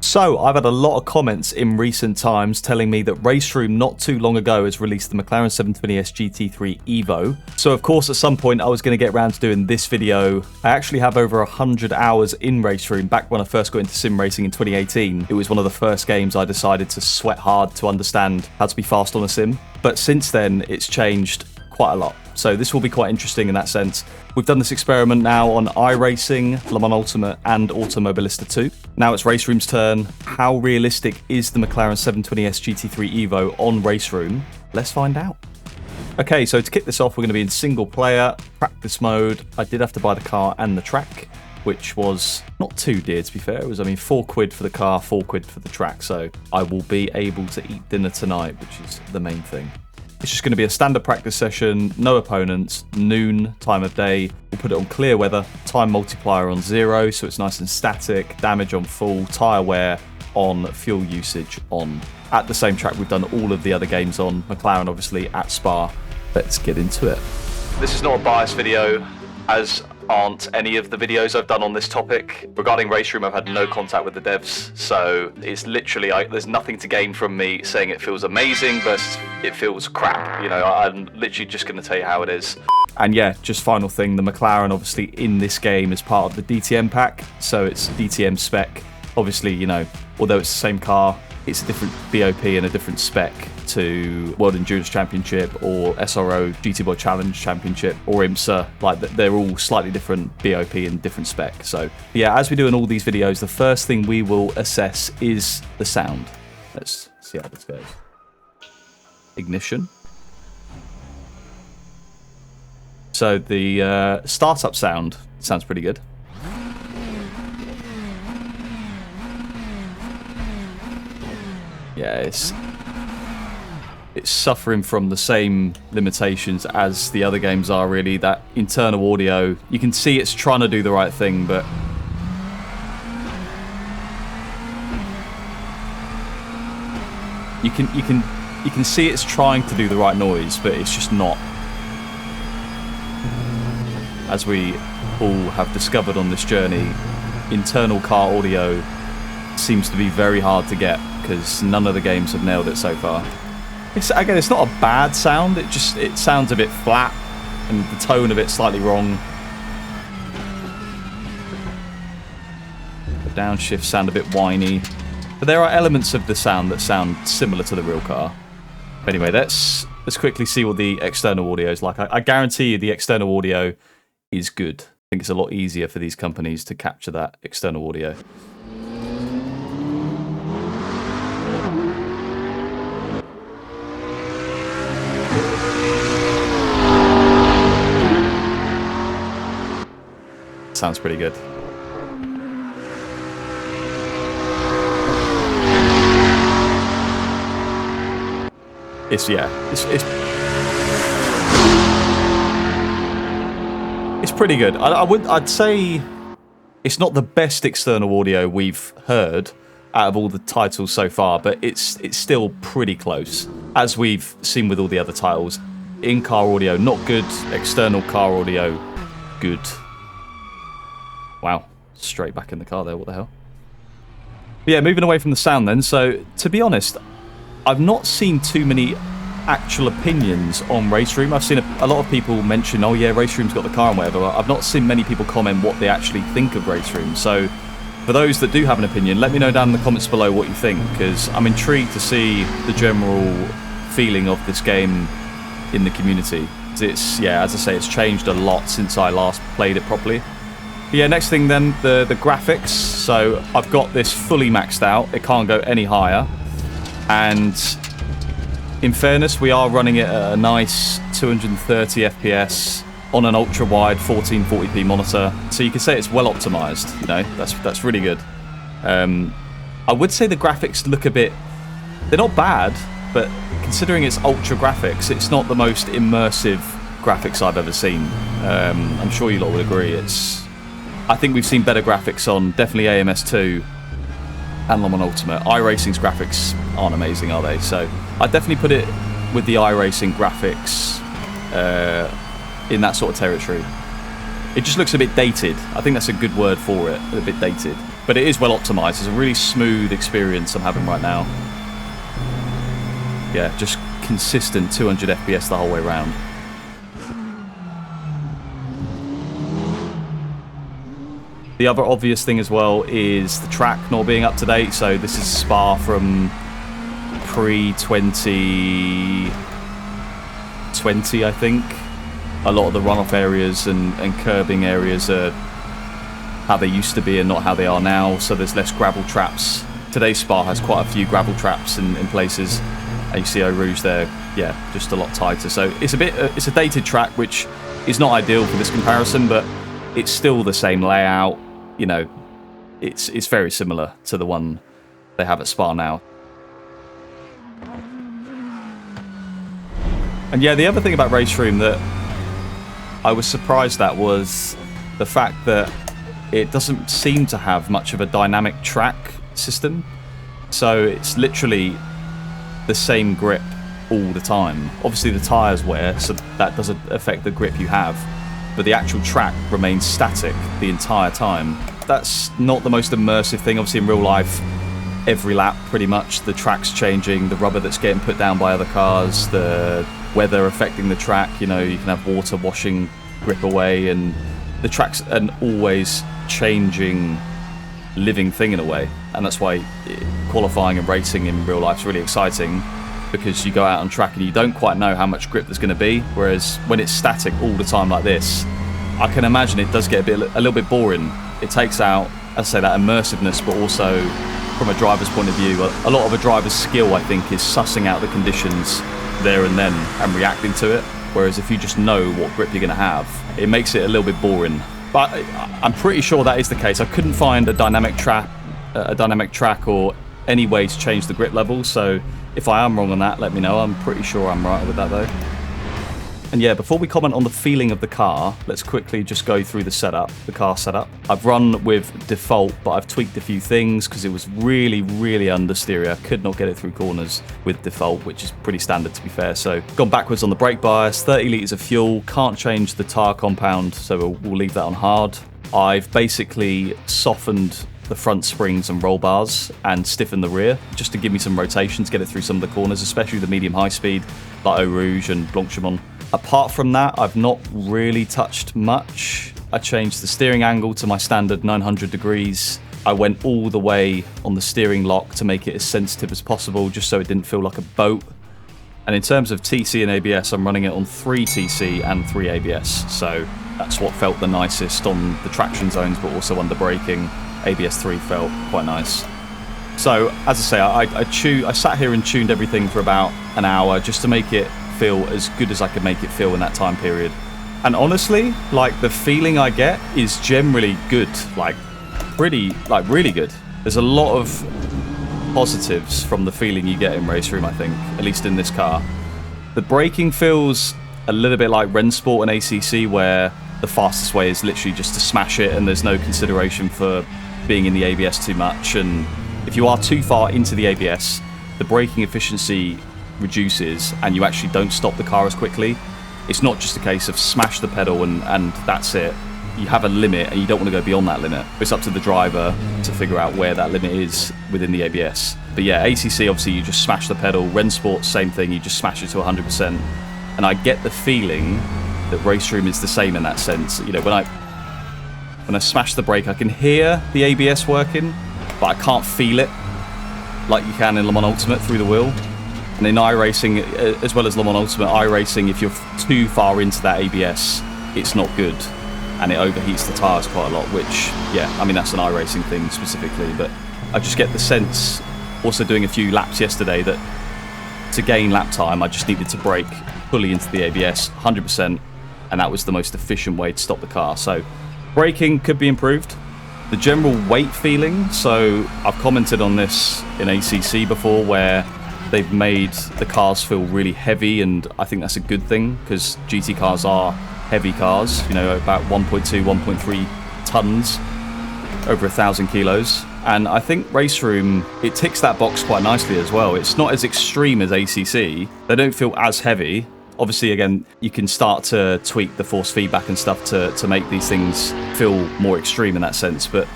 So, I've had a lot of comments in recent times telling me that RaceRoom not too long ago has released the McLaren 720S GT3 Evo. So, of course, at some point I was going to get around to doing this video. I actually have over 100 hours in RaceRoom. Back when I first got into sim racing in 2018, it was one of the first games I decided to sweat hard to understand how to be fast on a sim. But since then, it's changed quite a lot. So this will be quite interesting in that sense. We've done this experiment now on iRacing, Le Mans Ultimate and Automobilista 2. Now it's RaceRoom's turn. How realistic is the McLaren 720S GT3 Evo on RaceRoom? Let's find out. Okay, so to kick this off, we're going to be in single player, practice mode. I did have to buy the car and the track, which was not too dear to be fair. It was, I mean, £4 for the car, £4 for the track. So I will be able to eat dinner tonight, which is the main thing. It's just going to be a standard practice session, no opponents, noon, time of day. We'll put it on clear weather, time multiplier on 0, so it's nice and static, damage on full, tyre wear on, fuel usage on. At the same track we've done all of the other games on, McLaren obviously at Spa. Let's get into it. This is not a biased video, as aren't any of the videos I've done on this topic. Regarding RaceRoom, I've had no contact with the devs, so it's literally, there's nothing to gain from me saying it feels amazing versus it feels crap. You know, I'm literally just going to tell you how it is. And yeah, just final thing, the McLaren obviously in this game is part of the DTM pack, so it's DTM spec. Obviously, you know, although it's the same car, it's a different BOP and a different spec to World Endurance Championship or SRO GT World Challenge Championship or IMSA. Like, they're all slightly different BOP and different spec. So yeah, as we do in all these videos, the first thing we will assess is the sound. Let's see how this goes. Ignition. So the startup sound sounds pretty good. Yeah, it's suffering from the same limitations as the other games are, really. That internal audio, you can see it's trying to do the right thing, but you can see it's trying to do the right noise, but it's just not. As we all have discovered on this journey, internal car audio seems to be very hard to get because none of the games have nailed it so far. Again, it's not a bad sound, it sounds a bit flat and the tone of it slightly wrong. The downshifts sound a bit whiny, but there are elements of the sound that sound similar to the real car. Anyway, let's quickly see what the external audio is like. I guarantee you the external audio is good. I think it's a lot easier for these companies to capture that external audio. Sounds pretty good. It's pretty good. I'd say it's not the best external audio we've heard out of all the titles so far, but it's still pretty close. As we've seen with all the other titles, in-car audio not good, external car audio good. Wow, straight back in the car there, what the hell? But yeah, moving away from the sound then, so to be honest, I've not seen too many actual opinions on RaceRoom. I've seen a lot of people mention, oh yeah, RaceRoom's got the car and whatever. I've not seen many people comment what they actually think of RaceRoom. So for those that do have an opinion, let me know down in the comments below what you think, because I'm intrigued to see the general feeling of this game in the community. It's, yeah, as I say, it's changed a lot since I last played it properly. Yeah, next thing then, the graphics. So I've got this fully maxed out. It can't go any higher. And in fairness, we are running it at a nice 230 FPS on an ultra-wide 1440p monitor. So you can say it's well optimized, you know, that's really good. I would say the graphics look a bit, they're not bad, but considering it's ultra graphics, it's not the most immersive graphics I've ever seen. I'm sure you lot would agree. I think we've seen better graphics on definitely AMS2 and Le Mans Ultimate. iRacing's graphics aren't amazing, are they? So I'd definitely put it with the iRacing graphics in that sort of territory. It just looks a bit dated. I think that's a good word for it, a bit dated. But it is well optimized. It's a really smooth experience I'm having right now. Yeah, just consistent 200 FPS the whole way around. The other obvious thing as well is the track not being up to date. So this is Spa from pre-2020, I think. A lot of the runoff areas and curbing areas are how they used to be and not how they are now. So there's less gravel traps. Today's Spa has quite a few gravel traps in places. And you see Eau Rouge there, yeah, just a lot tighter. So it's it's a dated track, which is not ideal for this comparison, but it's still the same layout. You know, it's very similar to the one they have at Spa now. And yeah, the other thing about RaceRoom that I was surprised at was the fact that it doesn't seem to have much of a dynamic track system. So it's literally the same grip all the time. Obviously the tyres wear, so that doesn't affect the grip you have, but the actual track remains static the entire time. That's not the most immersive thing. Obviously in real life, every lap pretty much the track's changing, the rubber that's getting put down by other cars, the weather affecting the track. You know, you can have water washing grip away, and the track's an always changing living thing in a way. And that's why qualifying and racing in real life is really exciting, because you go out on track and you don't quite know how much grip there's going to be, whereas when it's static all the time like this, I can imagine it does get a little bit boring. It takes out, as I say, that immersiveness, but also from a driver's point of view, a lot of a driver's skill, I think, is sussing out the conditions there and then and reacting to it. Whereas if you just know what grip you're going to have, it makes it a little bit boring. But I'm pretty sure that is the case. I couldn't find a dynamic track or any way to change the grip level. So if I am wrong on that, let me know. I'm pretty sure I'm right with that though. And yeah, before we comment on the feeling of the car, let's quickly just go through the car setup. I've run with default, but I've tweaked a few things because it was really, really understeery. I could not get it through corners with default, which is pretty standard to be fair. So gone backwards on the brake bias, 30 litres of fuel, can't change the tyre compound, so we'll leave that on hard. I've basically softened the front springs and roll bars and stiffen the rear just to give me some rotation to get it through some of the corners, especially the medium high speed like Eau Rouge and Blanchimont. Apart from that, I've not really touched much. I changed the steering angle to my standard 900 degrees. I went all the way on the steering lock to make it as sensitive as possible, just so it didn't feel like a boat. And in terms of TC and ABS, I'm running it on 3 TC and 3 ABS. So that's what felt the nicest on the traction zones, but also under braking. ABS 3 felt quite nice. So as I say, I sat here and tuned everything for about an hour just to make it feel as good as I could make it feel in that time period. And honestly, like, the feeling I get is generally good, like really good. There's a lot of positives from the feeling you get in RaceRoom, I think, at least in this car. The braking feels a little bit like Rennsport and ACC, where the fastest way is literally just to smash it and there's no consideration for being in the ABS too much. And if you are too far into the ABS, the braking efficiency reduces and you actually don't stop the car as quickly. It's not just a case of smash the pedal and that's it. You have a limit and you don't want to go beyond that limit. It's up to the driver to figure out where that limit is within the ABS. But yeah, ACC, obviously you just smash the pedal. Rennsport, same thing, you just smash it to 100%. And I get the feeling that RaceRoom is the same in that sense. You know, when I smash the brake, I can hear the ABS working, but I can't feel it like you can in Le Mans Ultimate through the wheel. And in iRacing, as well as Le Mans Ultimate, iRacing, if you're too far into that ABS, it's not good. And it overheats the tyres quite a lot, which, yeah, I mean, that's an iRacing thing specifically. But I just get the sense, also doing a few laps yesterday, that to gain lap time, I just needed to brake fully into the ABS, 100%. And that was the most efficient way to stop the car. So braking could be improved. The general weight feeling, so I've commented on this in ACC before, where they've made the cars feel really heavy, and I think that's a good thing, because GT cars are heavy cars, you know, about 1.2, 1.3 tons, over 1,000 kilos. And I think RaceRoom, it ticks that box quite nicely as well. It's not as extreme as ACC. They don't feel as heavy. Obviously, again, you can start to tweak the force feedback and stuff to make these things feel more extreme in that sense. But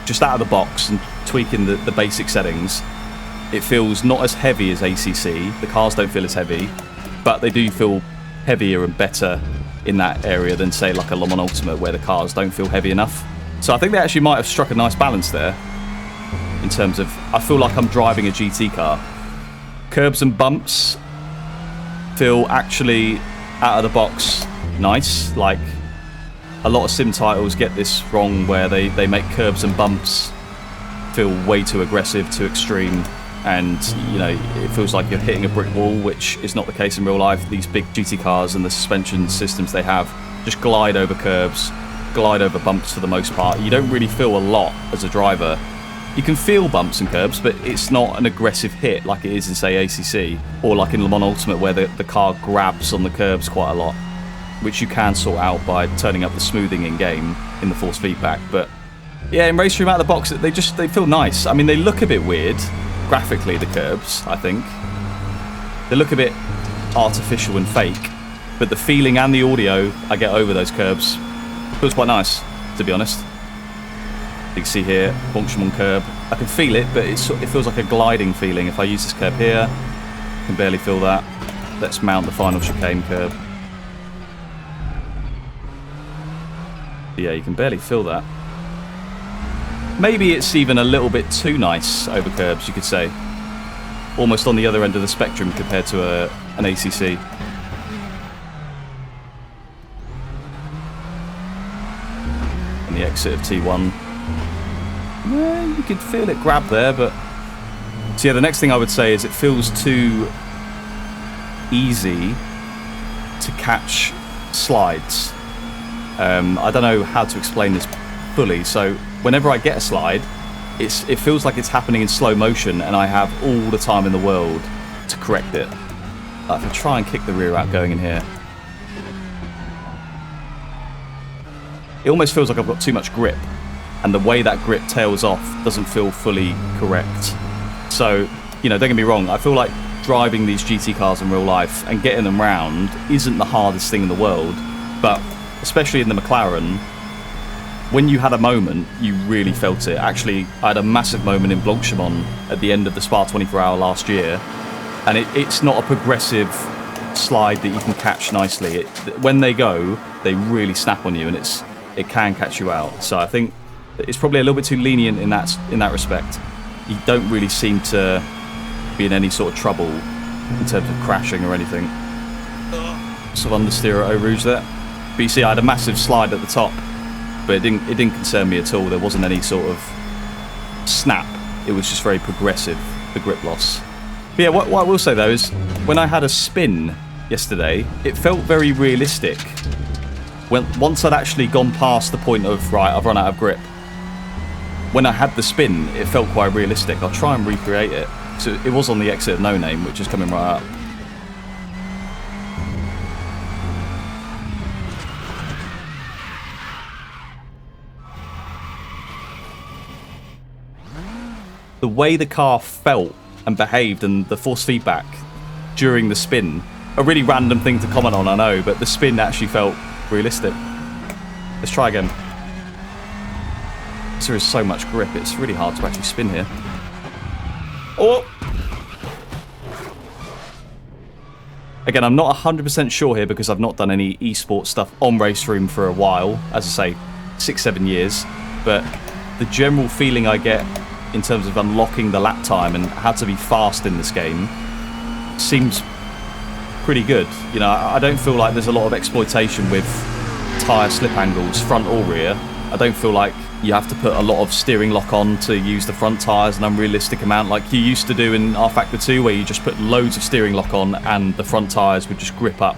just out of the box and tweaking the basic settings, it feels not as heavy as ACC. The cars don't feel as heavy, but they do feel heavier and better in that area than, say, like a Le Mans Ultimate, where the cars don't feel heavy enough. So I think they actually might have struck a nice balance there in terms of, I feel like I'm driving a GT car. Curbs and bumps feel actually out of the box nice. Like, a lot of sim titles get this wrong, where they make curbs and bumps feel way too aggressive, too extreme, and you know, it feels like you're hitting a brick wall, which is not the case in real life. These big GT cars and the suspension systems they have just glide over curbs, glide over bumps for the most part. You don't really feel a lot as a driver. You can feel bumps and curbs, but it's not an aggressive hit like it is in, say, ACC, or like in Le Mans Ultimate, where the car grabs on the curbs quite a lot, which you can sort out by turning up the smoothing in-game in the force feedback. But yeah, in RaceRoom out of the box, they feel nice. I mean, they look a bit weird graphically, the curbs, I think. They look a bit artificial and fake, but the feeling and the audio I get over those curbs feels quite nice, to be honest. You can see here, Blanchimont curb. I can feel it, but it feels like a gliding feeling. If I use this curb here, I can barely feel that. Let's mount the final chicane curb. Yeah, you can barely feel that. Maybe it's even a little bit too nice over curbs, you could say. Almost on the other end of the spectrum compared to an ACC. And the exit of T1. Yeah, you could feel it grab there, but... So yeah, the next thing I would say is it feels too easy to catch slides. I don't know how to explain this fully, so whenever I get a slide, it feels like it's happening in slow motion, and I have all the time in the world to correct it. Like if I try and kick the rear out going in here, it almost feels like I've got too much grip, and the way that grip tails off doesn't feel fully correct. So, you know, don't get me wrong, I feel like driving these GT cars in real life and getting them round isn't the hardest thing in the world, but especially in the McLaren, when you had a moment, you really felt it. Actually, I had a massive moment in Blanchimont at the end of the Spa 24 Hour last year, and it's not a progressive slide that you can catch nicely. When they go, they really snap on you, and it can catch you out. So I think it's probably a little bit too lenient in that respect. You don't really seem to be in any sort of trouble in terms of crashing or anything. Sort of understeer at Eau Rouge there. But you see, I had a massive slide at the top, but it didn't concern me at all. There wasn't any sort of snap. It was just very progressive, the grip loss. But yeah, what I will say though is, when I had a spin yesterday, it felt very realistic. Once I'd actually gone past the point of, right, I've run out of grip, when I had the spin, it felt quite realistic. I'll try and recreate it. So it was on the exit of No Name, which is coming right up. The way the car felt and behaved and the force feedback during the spin, a really random thing to comment on, I know, but the spin actually felt realistic. Let's try again. There is so much grip, it's really hard to actually spin here. Oh! Again, I'm not 100% sure here because I've not done any esports stuff on RaceRoom for a while, as I say, 6-7 years, but the general feeling I get in terms of unlocking the lap time and how to be fast in this game seems pretty good. You know, I don't feel like there's a lot of exploitation with tyre slip angles, front or rear. I don't feel like you have to put a lot of steering lock on to use the front tyres, an unrealistic amount like you used to do in R-Factor 2, where you just put loads of steering lock on and the front tyres would just grip up,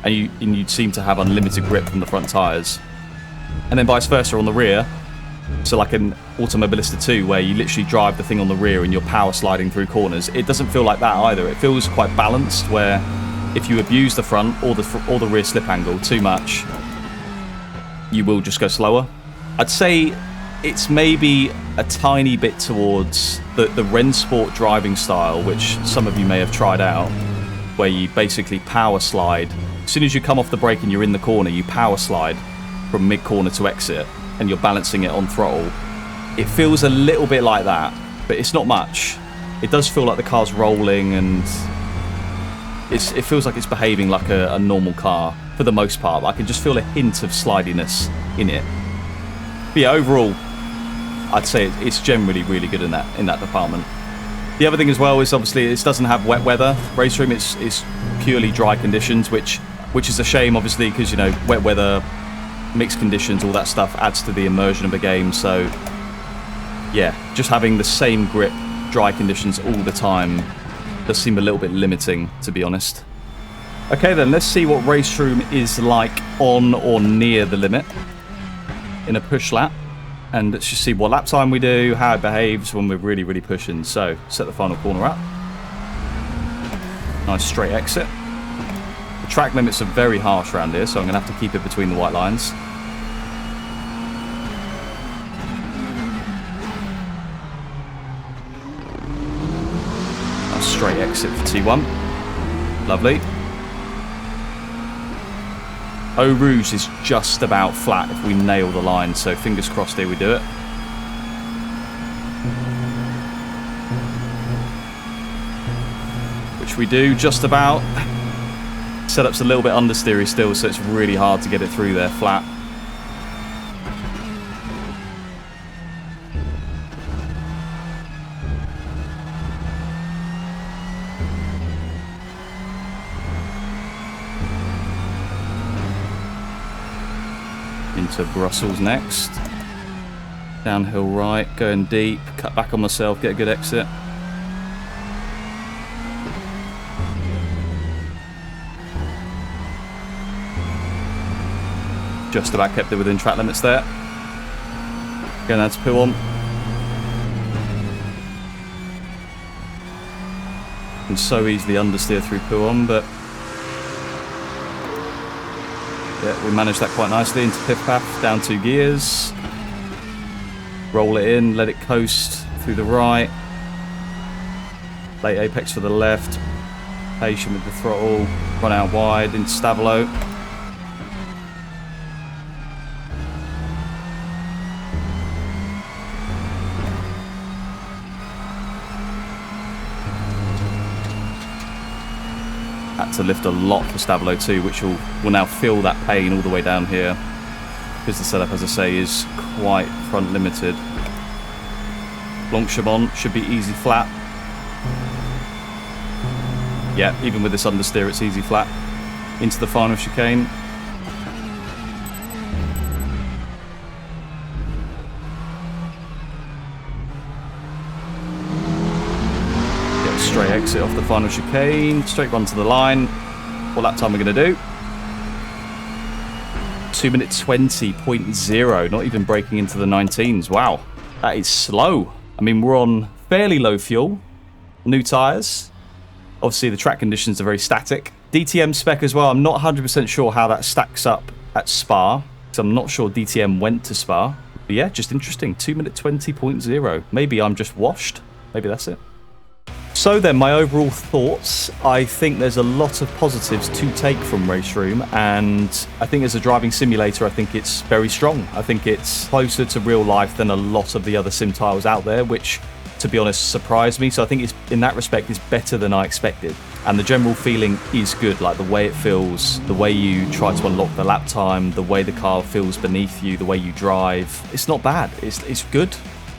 and you'd seem to have unlimited grip from the front tyres. And then vice versa on the rear. So like in Automobilista 2, where you literally drive the thing on the rear and you're power sliding through corners, it doesn't feel like that either. It feels quite balanced, where if you abuse the front or the rear slip angle too much, you will just go slower. I'd say it's maybe a tiny bit towards the Rennsport driving style, which some of you may have tried out, where you basically power slide. As soon as you come off the brake and you're in the corner, you power slide from mid-corner to exit, and you're balancing it on throttle. It feels a little bit like that, but it's not much. It does feel like the car's rolling, and it feels like it's behaving like a normal car for the most part. I can just feel a hint of slidiness in it. But yeah, overall, I'd say it's generally really good in that department. The other thing as well is obviously it doesn't have wet weather. RaceRoom, it's purely dry conditions, which is a shame, obviously, because, you know, wet weather, mixed conditions, all that stuff adds to the immersion of the game. So yeah, just having the same grip, dry conditions all the time does seem a little bit limiting, to be honest. Okay then, let's see what RaceRoom is like on or near the limit in a push lap. And let's just see what lap time we do, how it behaves when we're really, really pushing. So, set the final corner up. Nice straight exit. The track limits are very harsh around here, so I'm going to have to keep it between the white lines. Nice straight exit for T1. Lovely. Eau Rouge is just about flat if we nail the line, so fingers crossed here we do it. Which we do, just about. Setup's a little bit understeery still, so it's really hard to get it through there flat. Into Brussels next. Downhill right, going deep, cut back on myself, get a good exit. Just about kept it within track limits there. Going down to Pouhon. Can so easily understeer through Pouhon, but yeah, we managed that quite nicely into Pif Paf, down 2 gears. Roll it in, let it coast through the right. Late apex for the left. Patient with the throttle. Run out wide into Stavolo. Had to lift a lot for Stavolo too, which will now feel that pain all the way down here, because the setup, as I say, is quite front limited. Blanc-Chabon should be easy flat. Yeah, even with this understeer, it's easy flat. Into the final chicane. Straight exit off the final chicane, straight run to the line. What lap time we're going to do? 2 minutes 20.0, not even breaking into the 19s. Wow, that is slow. I mean, we're on fairly low fuel, new tyres. Obviously, the track conditions are very static. DTM spec as well, I'm not 100% sure how that stacks up at Spa, because I'm not sure DTM went to Spa. But yeah, just interesting, 2 minute 20.0. Maybe I'm just washed. Maybe that's it. So then, my overall thoughts. I think there's a lot of positives to take from RaceRoom, and I think as a driving simulator, I think it's very strong. I think it's closer to real life than a lot of the other sim tiles out there, which, to be honest, surprised me. So I think it's, in that respect, it's better than I expected. And the general feeling is good, like the way it feels, the way you try to unlock the lap time, the way the car feels beneath you, the way you drive. It's not bad. It's good.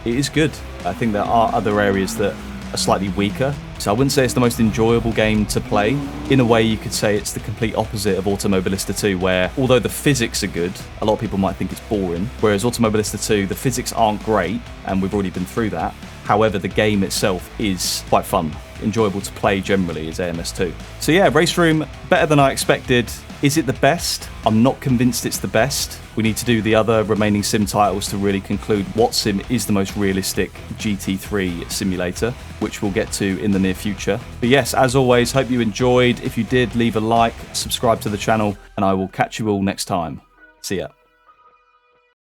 It is good. I think there are other areas that are slightly weaker. So I wouldn't say it's the most enjoyable game to play. In a way, you could say it's the complete opposite of Automobilista 2, where although the physics are good, a lot of people might think it's boring. Whereas Automobilista 2, the physics aren't great, and we've already been through that. However, the game itself is quite fun, enjoyable to play generally as AMS2. So yeah, RaceRoom, better than I expected. Is it the best? I'm not convinced it's the best. We need to do the other remaining sim titles to really conclude what sim is the most realistic GT3 simulator, which we'll get to in the near future. But yes, as always, hope you enjoyed. If you did, leave a like, subscribe to the channel, and I will catch you all next time. See ya.